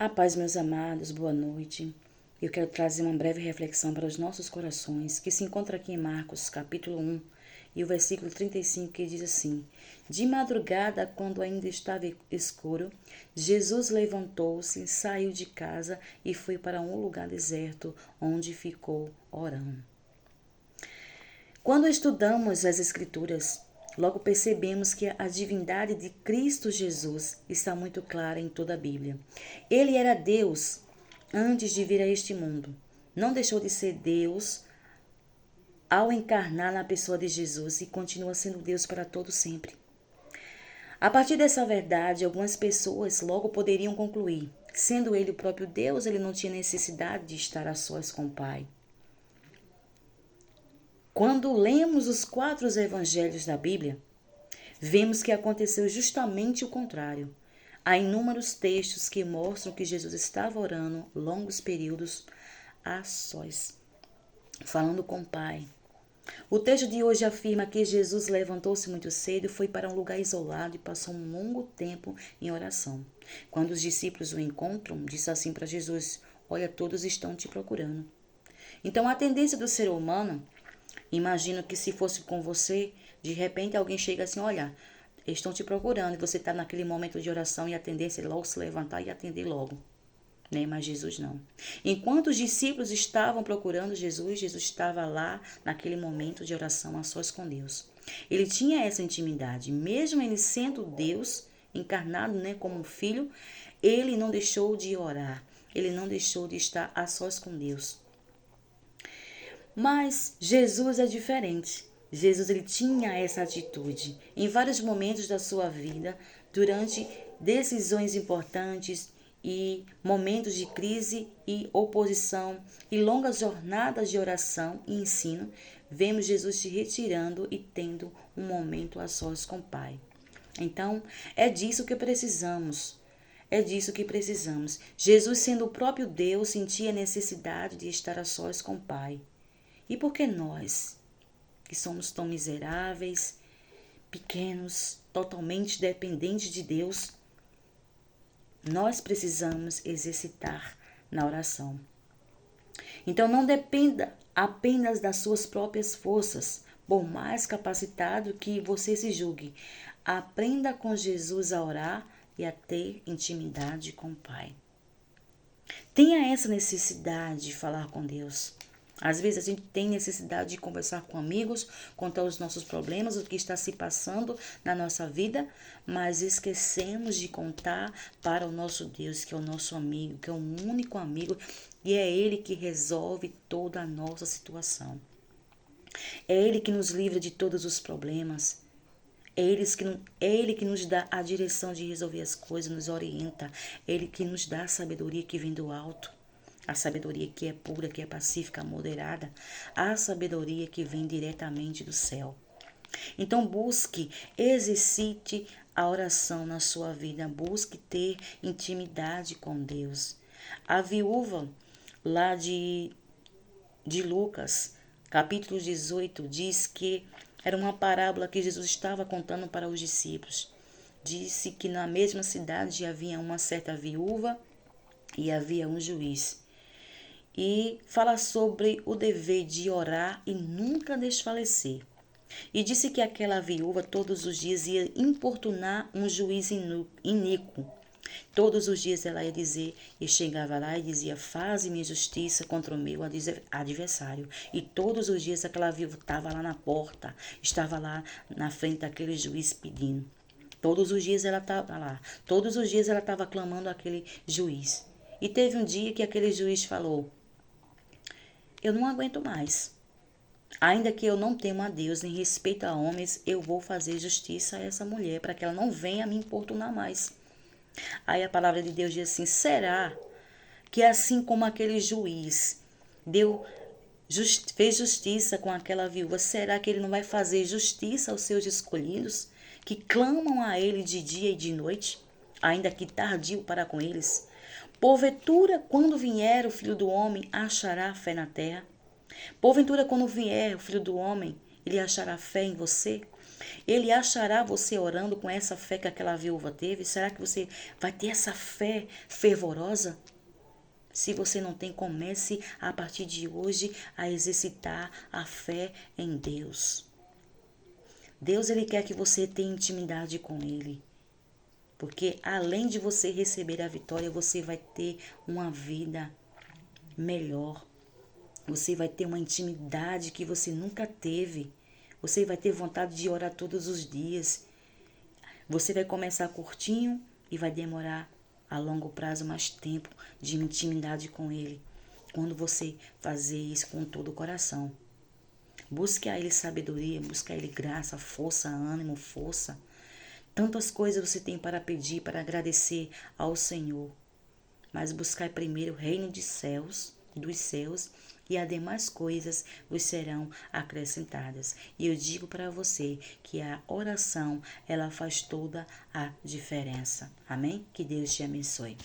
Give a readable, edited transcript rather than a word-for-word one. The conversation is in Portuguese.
A paz, meus amados, boa noite. Eu quero trazer uma breve reflexão para os nossos corações, que se encontra aqui em Marcos, capítulo 1, e o versículo 35, que diz assim: De madrugada, quando ainda estava escuro, Jesus levantou-se, saiu de casa e foi para um lugar deserto, onde ficou orando. Quando estudamos as Escrituras, logo percebemos que a divindade de Cristo Jesus está muito clara em toda a Bíblia. Ele era Deus antes de vir a este mundo. Não deixou de ser Deus ao encarnar na pessoa de Jesus e continua sendo Deus para todo sempre. A partir dessa verdade, algumas pessoas logo poderiam concluir: sendo ele o próprio Deus, ele não tinha necessidade de estar a sós com o Pai. Quando lemos os 4 evangelhos da Bíblia, vemos que aconteceu justamente o contrário. Há inúmeros textos que mostram que Jesus estava orando longos períodos a sós, falando com o Pai. O texto de hoje afirma que Jesus levantou-se muito cedo e foi para um lugar isolado e passou um longo tempo em oração. Quando os discípulos o encontram, disse assim para Jesus: Olha, todos estão te procurando. Então, a tendência do ser humano, imagino que se fosse com você, de repente alguém chega assim: olha, estão te procurando, e você está naquele momento de oração e a tendência é logo se levantar e atender logo. Né? Mas Jesus não. Enquanto os discípulos estavam procurando Jesus, Jesus estava lá naquele momento de oração a sós com Deus. Ele tinha essa intimidade, mesmo ele sendo Deus, encarnado, né, como um filho, ele não deixou de orar, ele não deixou de estar a sós com Deus. Mas Jesus é diferente. Jesus ele tinha essa atitude em vários momentos da sua vida, durante decisões importantes e momentos de crise e oposição e longas jornadas de oração e ensino, vemos Jesus se retirando e tendo um momento a sós com o Pai. Então, é disso que precisamos. É disso que precisamos. Jesus, sendo o próprio Deus, sentia a necessidade de estar a sós com o Pai. E por que nós, que somos tão miseráveis, pequenos, totalmente dependentes de Deus, nós precisamos exercitar na oração? Então não dependa apenas das suas próprias forças, por mais capacitado que você se julgue. Aprenda com Jesus a orar e a ter intimidade com o Pai. Tenha essa necessidade de falar com Deus. Às vezes a gente tem necessidade de conversar com amigos, contar os nossos problemas, o que está se passando na nossa vida, mas esquecemos de contar para o nosso Deus, que é o nosso amigo, que é o único amigo, e é Ele que resolve toda a nossa situação. É Ele que nos livra de todos os problemas. É Ele que nos dá a direção de resolver as coisas, nos orienta. É Ele que nos dá a sabedoria que vem do alto. A sabedoria que é pura, que é pacífica, moderada. A sabedoria que vem diretamente do céu. Então busque, exercite a oração na sua vida. Busque ter intimidade com Deus. A viúva lá de Lucas, capítulo 18, diz que era uma parábola que Jesus estava contando para os discípulos. Disse que na mesma cidade havia uma certa viúva e havia um juiz. E fala sobre o dever de orar e nunca desfalecer. E disse que aquela viúva todos os dias ia importunar um juiz iníquo. Todos os dias ela ia dizer, e chegava lá e dizia: faze-me justiça contra o meu adversário. E todos os dias aquela viúva estava lá na porta, estava lá na frente daquele juiz pedindo. Todos os dias ela estava lá, todos os dias ela estava clamando àquele juiz. E teve um dia que aquele juiz falou: eu não aguento mais. Ainda que eu não temo a Deus nem respeito a homens, eu vou fazer justiça a essa mulher para que ela não venha me importunar mais. Aí a palavra de Deus diz assim: será que assim como aquele juiz fez justiça com aquela viúva, será que ele não vai fazer justiça aos seus escolhidos, que clamam a ele de dia e de noite, ainda que tardio para com eles? Porventura, quando vier o Filho do Homem, achará fé na terra? Porventura, quando vier o Filho do Homem, ele achará fé em você? Ele achará você orando com essa fé que aquela viúva teve? Será que você vai ter essa fé fervorosa? Se você não tem, comece a partir de hoje a exercitar a fé em Deus. Deus, ele quer que você tenha intimidade com ele. Porque além de você receber a vitória, você vai ter uma vida melhor. Você vai ter uma intimidade que você nunca teve. Você vai ter vontade de orar todos os dias. Você vai começar curtinho e vai demorar a longo prazo mais tempo de intimidade com Ele. Quando você fazer isso com todo o coração. Busque a Ele sabedoria, busque a Ele graça, força, ânimo, força. Tantas coisas você tem para pedir, para agradecer ao Senhor. Mas buscar primeiro o reino dos céus, e as demais coisas vos serão acrescentadas. E eu digo para você que a oração, ela faz toda a diferença. Amém? Que Deus te abençoe.